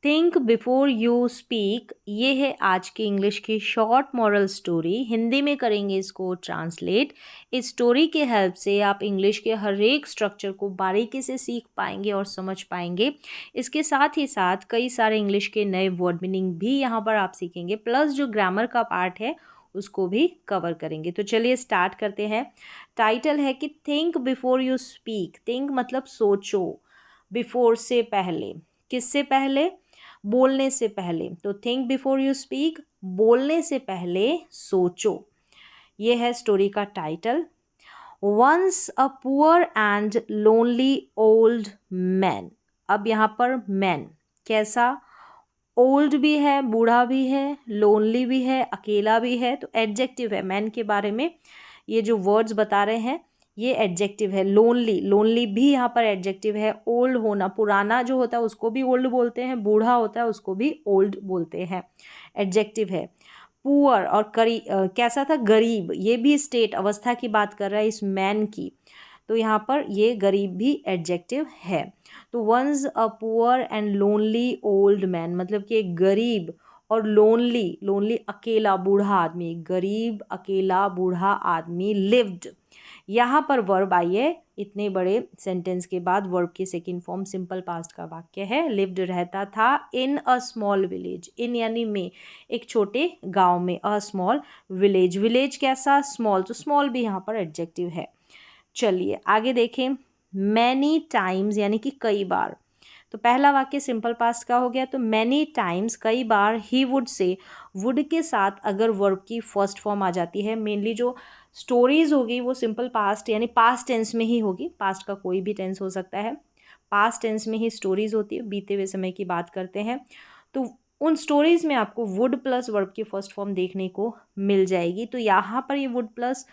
Think before you speak, ये है आज की इंग्लिश की शॉर्ट मॉरल स्टोरी। हिंदी में करेंगे इसको ट्रांसलेट। इस स्टोरी के हेल्प से आप इंग्लिश के हर एक स्ट्रक्चर को बारीकी से सीख पाएंगे और समझ पाएंगे। इसके साथ ही साथ कई सारे इंग्लिश के नए वर्ड मीनिंग भी यहाँ पर आप सीखेंगे, प्लस जो ग्रामर का पार्ट है उसको भी कवर करेंगे। तो चलिए स्टार्ट करते हैं। टाइटल है कि think before you speak. Think मतलब सोचो, बिफोर से पहले, किससे पहले? बोलने से पहले। तो थिंक बिफोर यू स्पीक, बोलने से पहले सोचो। ये है स्टोरी का title. Once a poor and lonely old man. अब यहाँ पर मैन कैसा? ओल्ड भी है, बूढ़ा भी है, लोनली भी है, अकेला भी है। तो एडजेक्टिव है मैन के बारे में। ये जो वर्ड्स बता रहे हैं ये एडजेक्टिव है। लोनली, लोनली भी यहाँ पर एडजेक्टिव है। ओल्ड होना, पुराना जो होता है उसको भी ओल्ड बोलते हैं, बूढ़ा होता है उसको भी ओल्ड बोलते हैं, एडजेक्टिव है। पुअर और कैसा था? गरीब। ये भी स्टेट, अवस्था की बात कर रहा है इस मैन की। तो यहाँ पर ये गरीब भी एडजेक्टिव है। तो once a poor and lonely old man, मतलब कि एक गरीब और लोनली, लोनली अकेला बूढ़ा आदमी, गरीब अकेला बूढ़ा आदमी लिव्ड। यहाँ पर वर्ब आई है। इतने बड़े सेंटेंस के बाद वर्ब की सेकंड फॉर्म सिंपल पास्ट का वाक्य है। लिव्ड रहता था इन अ स्मॉल विलेज। इन यानी में, एक छोटे गांव में। अ स्मॉल विलेज, विलेज कैसा? स्मॉल। तो स्मॉल भी यहाँ पर एडजेक्टिव है। चलिए आगे देखें। मैनी टाइम्स यानी कि कई बार। तो पहला वाक्य सिंपल पास्ट का हो गया। तो मैनी टाइम्स, कई बार। ही वुड से, वुड के साथ अगर वर्ब की फर्स्ट फॉर्म आ जाती है, मेनली जो स्टोरीज होगी वो सिंपल पास्ट यानी पास्ट टेंस में ही होगी। पास्ट का कोई भी टेंस हो सकता है, पास्ट टेंस में ही स्टोरीज होती है। बीते हुए समय की बात करते हैं तो उन स्टोरीज में आपको वुड प्लस वर्ब की फर्स्ट फॉर्म देखने को मिल जाएगी। तो यहाँ पर ये वुड प्लस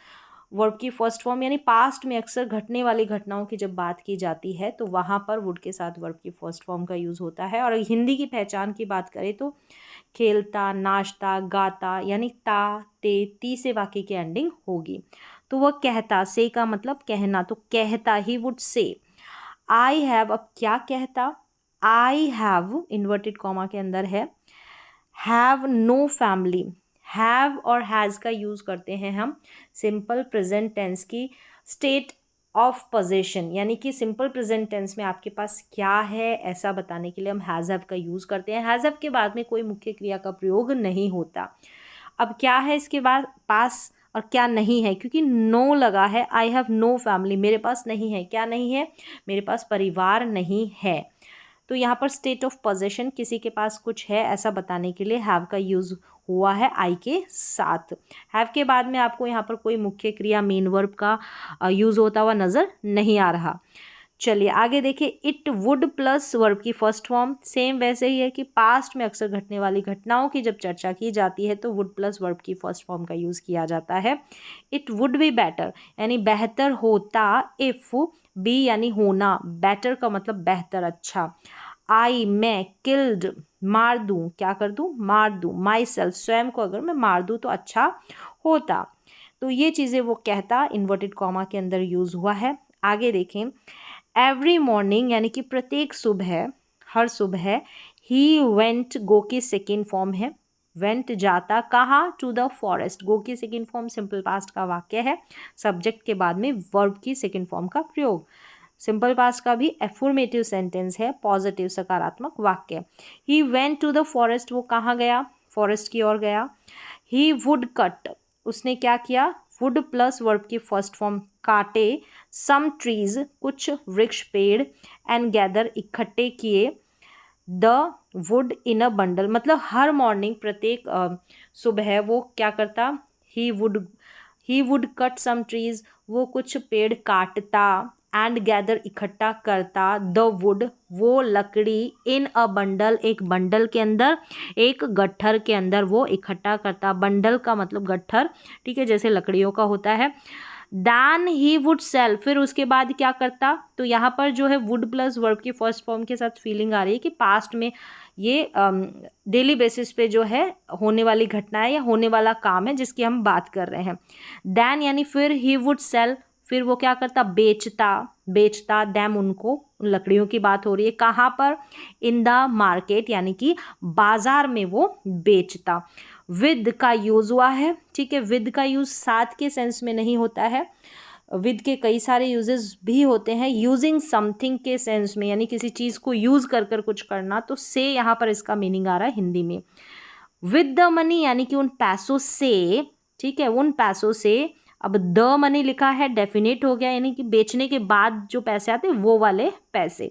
वर्ब की फर्स्ट फॉर्म यानी पास्ट में अक्सर घटने वाली घटनाओं की जब बात की जाती है तो वहाँ पर वुड के साथ वर्ब की फर्स्ट फॉर्म का यूज़ होता है। और हिंदी की पहचान की बात करें तो खेलता, नाचता, गाता, यानी ता, ते, ती से वाक्य की एंडिंग होगी। तो वह कहता, से का मतलब कहना, तो कहता, he would say. I have, अब क्या कहता? आई हैव इन्वर्टेड कॉमा के अंदर है। Have no family. हैव और हैज़ का यूज़ करते हैं हम सिंपल प्रेजेंट टेंस की स्टेट ऑफ पोजीशन, यानी कि सिंपल प्रेजेंट टेंस में आपके पास क्या है ऐसा बताने के लिए हम हैज़ हैव का यूज़ करते हैं। हैज़ हैव के बाद में कोई मुख्य क्रिया का प्रयोग नहीं होता। अब क्या है इसके बाद पास और क्या नहीं है, क्योंकि नो लगा है। आई हैव नो फैमिली, मेरे पास नहीं है। क्या नहीं है? मेरे पास परिवार नहीं है। तो यहाँ पर स्टेट ऑफ पोजेशन, किसी के पास कुछ है ऐसा बताने के लिए हैव का यूज़ हुआ है आई के साथ। हैव के बाद में आपको यहाँ पर कोई मुख्य क्रिया मेन वर्ब का यूज़ होता हुआ नज़र नहीं आ रहा। चलिए आगे देखिए। इट वुड प्लस वर्ब की फर्स्ट फॉर्म सेम वैसे ही है कि पास्ट में अक्सर घटने वाली घटनाओं की जब चर्चा की जाती है तो वुड प्लस वर्ब की फर्स्ट फॉर्म का यूज़ किया जाता है। इट वुड बी बेटर यानी बेहतर होता। इफ़, बी यानी होना, बेटर का मतलब बेहतर, अच्छा। आई, मैं, किल्ड, मार दूं, क्या कर दूं? मार दूं। माई सेल्फ, स्वयं को अगर मैं मार दूं तो अच्छा होता। तो ये चीज़ें वो कहता इन्वर्टेड कॉमा के अंदर यूज़ हुआ है। आगे देखें। एवरी मॉर्निंग यानी कि प्रत्येक सुबह, हर सुबह। ही वेंट, गो की सेकेंड फॉर्म है। वेंट जाता, कहाँ? To the forest. गो की सेकेंड फॉर्म सिंपल पास्ट का वाक्य है। सब्जेक्ट के बाद में वर्ब की सेकेंड फॉर्म का प्रयोग। सिंपल पास्ट का भी एफर्मेटिव सेंटेंस है, पॉजिटिव सकारात्मक वाक्य। He went to the forest, वो कहाँ गया? फॉरेस्ट की ओर गया। ही वुड कट, उसने क्या किया? वुड प्लस वर्ब की फर्स्ट फॉर्म, काटे। सम ट्रीज, कुछ वृक्ष पेड़। एंड गैदर, इकट्ठे किए। The wood in a bundle, मतलब हर मॉर्निंग, प्रत्येक सुबह वो क्या करता? He would cut some trees, वो कुछ पेड़ काटता। एंड गैदर, इकट्ठा करता। द वुड, वो लकड़ी। इन अ बंडल, एक बंडल के अंदर, एक गट्ठर के अंदर वो इकट्ठा करता। बंडल का मतलब गट्ठर, ठीक है, जैसे लकड़ियों का होता है। दैन ही वुड सेल, फिर उसके बाद क्या करता? तो यहाँ पर जो है वुड प्लस वर्ब की फर्स्ट फॉर्म के साथ फीलिंग आ रही है कि पास्ट में ये डेली बेसिस पे जो है होने वाली घटना है या होने वाला काम है जिसकी हम बात कर रहे हैं। दैन यानी फिर, ही वुड सेल, फिर वो क्या करता, बेचता दैम, उनको, उन लकड़ियों की बात हो रही है, कहाँ पर, इन द मार्केट, यानी कि बाजार में वो बेचता। विद का यूज़ हुआ है, ठीक है। विद का यूज़ साथ के सेंस में नहीं होता है, विद के कई सारे यूजेस भी होते हैं यूजिंग समथिंग के सेंस में, यानी किसी चीज़ को यूज़ कर कर कुछ करना, तो से यहाँ पर इसका मीनिंग आ रहा है हिंदी में। विद द मनी यानी कि उन पैसों से, ठीक है, उन पैसों से। अब द मनी लिखा है, डेफिनेट हो गया, यानी कि बेचने के बाद जो पैसे आते हैं वो वाले पैसे।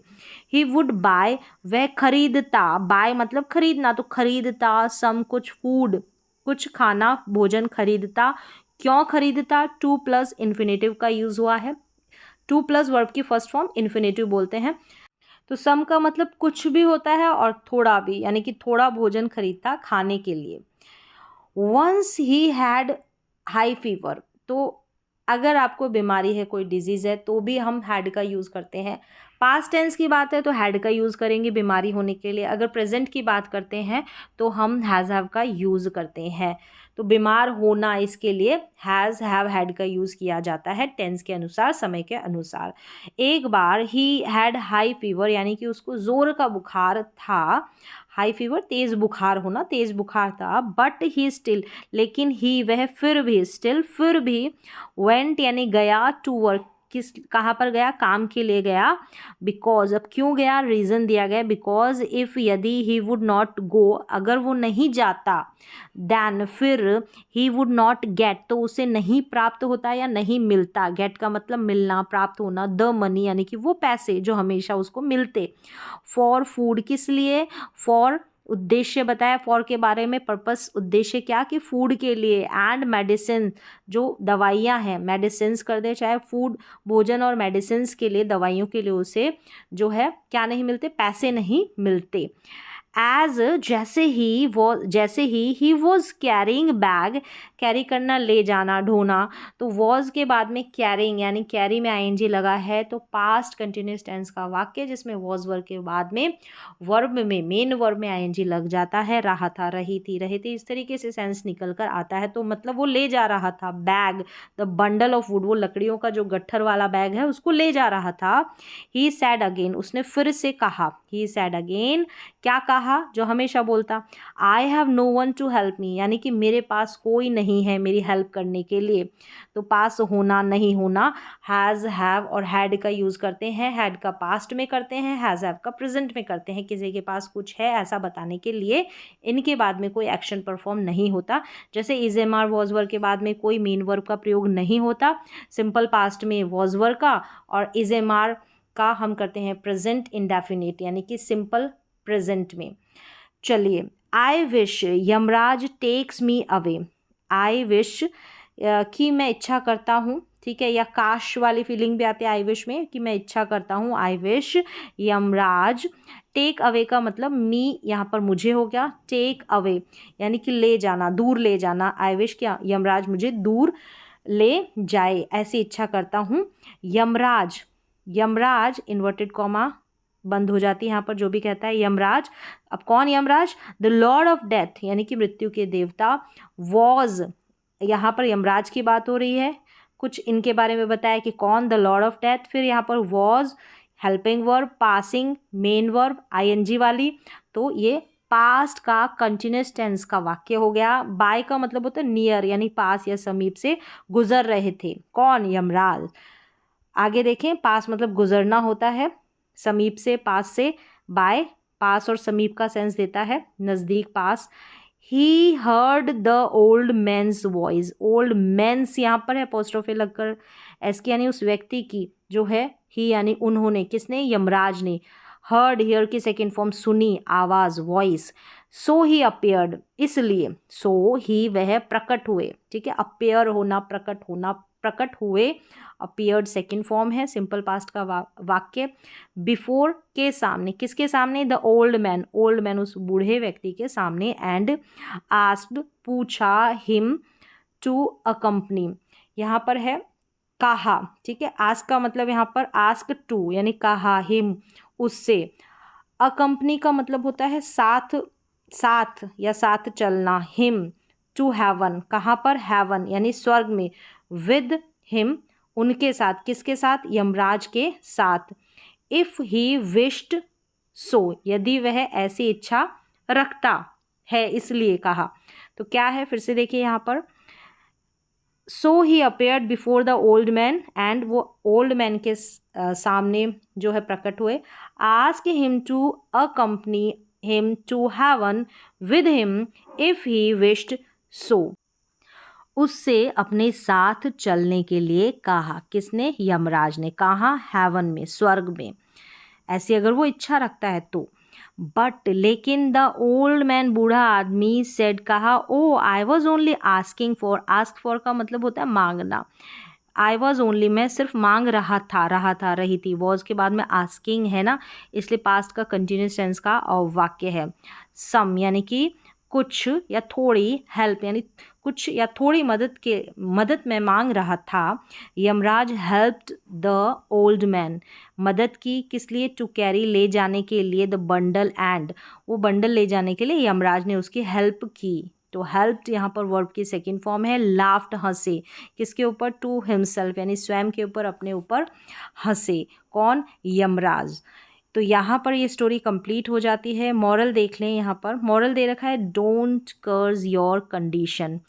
ही वुड बाय, वह खरीदता, बाय मतलब खरीदना, तो खरीदता सम, कुछ फूड, कुछ खाना भोजन खरीदता। क्यों खरीदता, टू प्लस इन्फिनेटिव का यूज हुआ है, टू प्लस वर्ब की फर्स्ट फॉर्म इन्फिनेटिव बोलते हैं। तो सम का मतलब कुछ भी होता है और थोड़ा भी, यानी कि थोड़ा भोजन खरीदता खाने के लिए। Once he had high fever, तो अगर आपको बीमारी है, कोई डिजीज़ है, तो भी हम हैड का यूज़ करते हैं। पास्ट टेंस की बात है तो हैड का यूज़ करेंगे बीमारी होने के लिए। अगर प्रेजेंट की बात करते हैं तो हम हैज़ हैव का यूज़ करते हैं। तो बीमार होना, इसके लिए हैज़ हैव हैड का यूज़ किया जाता है टेंस के अनुसार, समय के अनुसार। एक बार ही हैड हाई फीवर, यानी कि उसको ज़ोर का बुखार था। हाई फीवर तेज़ बुखार होना, तेज़ बुखार था। बट ही स्टिल, लेकिन ही वह, फिर भी, स्टिल फिर भी, वेंट यानी गया, टू वर्क, किस, कहाँ पर गया, काम के लिए गया। बिकॉज, अब क्यों गया, रीज़न दिया गया, बिकॉज इफ़, यदि, ही वुड नॉट गो, अगर वो नहीं जाता, दैन फिर, ही वुड नॉट गेट, तो उसे नहीं प्राप्त होता या नहीं मिलता। गेट का मतलब मिलना, प्राप्त होना। द मनी यानी कि वो पैसे जो हमेशा उसको मिलते। फॉर फूड, किस लिए, फॉर उद्देश्य बताया, फॉर के बारे में, पर्पस उद्देश्य क्या, कि फूड के लिए। एंड मेडिसिन, जो दवाइयाँ हैं, मेडिसिन्स कर दे, चाहे फूड भोजन और मेडिसिन्स के लिए, दवाइयों के लिए उसे जो है क्या नहीं मिलते, पैसे नहीं मिलते। एज, जैसे he was carrying bag, carry करना, ले जाना, ढोना। तो वॉज के बाद में कैरिंग, यानी कैरी में आईएनजी लगा है, तो पास्ट कंटिन्यूस टेंस का वाक्य जिसमें वॉज वर्ब के बाद में वर्ब में, मेन वर्ब में आईएनजी लग जाता है। रहा था, रही थी, रहे थे, इस तरीके से सेंस निकल कर आता है। तो मतलब वो ले जा रहा था, bag, the bundle of would, वो लकड़ियों का जो गट्ठर वाला बैग है उसको ले जा रहा था। ही सैड अगेन, उसने फिर से कहा। ही सैड अगेन, क्या कहा, जो हमेशा बोलता। I have no one to help me, यानी कि मेरे पास कोई नहीं है मेरी हेल्प करने के लिए। तो पास होना, नहीं होना, हैज़, हैव और हैड का यूज़ करते हैं। हैड का पास्ट में करते हैं, हैज़ हैव का प्रेजेंट में करते हैं। किसी के पास कुछ है ऐसा बताने के लिए इनके बाद में कोई एक्शन परफॉर्म नहीं होता। जैसे is am are was were के बाद में कोई मेन वर्ब का प्रयोग नहीं होता। सिंपल पास्ट में वॉज वर का और इज एम आर का हम करते हैं प्रेजेंट इंडेफिनिट, यानी कि सिंपल प्रेजेंट में। चलिए, I wish Yamraj takes me away. I wish कि मैं इच्छा करता हूँ, ठीक है, या काश वाली फीलिंग भी आती है आई विश में, कि मैं इच्छा करता हूँ। I wish Yamraj, take away का मतलब मी, यहाँ पर मुझे हो गया, टेक अवे यानी कि ले जाना, दूर ले जाना। आई विश क्या, यमराज मुझे दूर ले जाए, ऐसी इच्छा करता हूँ। यमराज, यमराज इन्वर्टेड कॉमा बंद हो जाती है यहाँ पर, जो भी कहता है यमराज। अब कौन Yamraj, the Lord of death यानी कि मृत्यु के देवता। वॉज, यहाँ पर यमराज की बात हो रही है, कुछ इनके बारे में बताया कि कौन, द लॉर्ड ऑफ डेथ। फिर यहाँ पर was helping verb, passing main verb I N G वाली, तो ये पास्ट का कंटिन्यूस टेंस का वाक्य हो गया। बाय का मतलब होता है नियर, यानी पास या समीप से गुजर रहे थे। कौन, यमराज। आगे देखें, पास मतलब गुजरना होता है, समीप से, पास से। बाय पास और समीप का सेंस देता है, नज़दीक, पास। He heard the old man's voice, old man's यहाँ पर है अपोस्ट्रोफे लगकर एस की, यानी उस व्यक्ति की जो है, ही यानी उन्होंने, किसने, यमराज ने। हर्ड हियर की सेकेंड फॉर्म सुनी, आवाज़, वॉइस। सो ही अपेयर्ड, इसलिए, सो ही वह प्रकट हुए, ठीक है, अपेयर होना, प्रकट होना, प्रकट हुए। अपियर्ड सेकेंड फॉर्म है, सिंपल पास्ट का वाक्य। बिफोर के सामने, किसके सामने, the old man, old man उस बूढ़े व्यक्ति के सामने। एंड आस्क्ड, पूछा, हिम टू अकम्पनी, यहाँ पर है कहा, ठीक है। आस्क का मतलब यहाँ पर आस्क टू यानी कहा, हिम उससे। अकम्पनी का मतलब होता है साथ, साथ या साथ चलना। हिम टू हेवन, कहाँ पर, हेवन यानी स्वर्ग में। विद हिम उनके साथ, किसके साथ? यमराज के साथ। इफ़ ही विश्ड सो, यदि वह ऐसी इच्छा रखता है, इसलिए कहा। तो क्या है, फिर से देखिए यहाँ पर, so he appeared before the old man, and वो ओल्ड मैन के सामने जो है प्रकट हुए। Ask him to accompany him to heaven with him if he wished so, उससे अपने साथ चलने के लिए कहा। किसने? यमराज ने। कहा? हेवन में, स्वर्ग में, ऐसी अगर वो इच्छा रखता है तो। बट लेकिन द ओल्ड मैन, बूढ़ा आदमी, सेड, कहा, oh I was only asking for, ask for का मतलब होता है मांगना। आई वॉज ओनली, मैं सिर्फ मांग रहा था, रही थी, वॉज के बाद में आस्किंग है ना, इसलिए पास्ट का कंटिन्यूस टेंस का वाक्य है। सम यानी कि कुछ या थोड़ी, हेल्प यानी कुछ या थोड़ी मदद में मांग रहा था। Yamraj helped the old man, मदद की, किस लिए? टू कैरी, ले जाने के लिए, द बंडल, एंड वो बंडल ले जाने के लिए यमराज ने उसकी हेल्प की। तो हेल्प्ड यहाँ पर वर्ब की सेकंड फॉर्म है। लाफ्ड, हंसे, किसके ऊपर? टू हिमसेल्फ यानी स्वयं के ऊपर, अपने ऊपर हंसे। कौन? यमराज। तो यहाँ पर ये स्टोरी कंप्लीट हो जाती है। मॉरल देख लें, यहाँ पर मॉरल दे रखा है, डोंट कर्ज योर कंडीशन।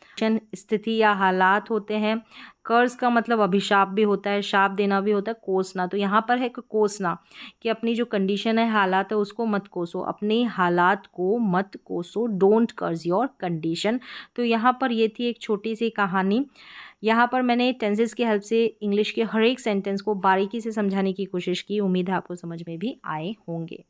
स्थिति या हालात होते हैं। कर्ज का मतलब अभिशाप भी होता है, शाप देना भी होता है, कोसना। तो यहाँ पर है कि कोसना, कि अपनी जो कंडीशन है, हालात है, उसको मत कोसो, अपने हालात को मत कोसो। डोंट कर्ज योर कंडीशन। तो यहाँ पर ये थी एक छोटी सी कहानी। यहाँ पर मैंने टेंसेस की हेल्प से इंग्लिश के हर एक सेंटेंस को बारीकी से समझाने की कोशिश की। उम्मीद है आपको समझ में भी आए होंगे।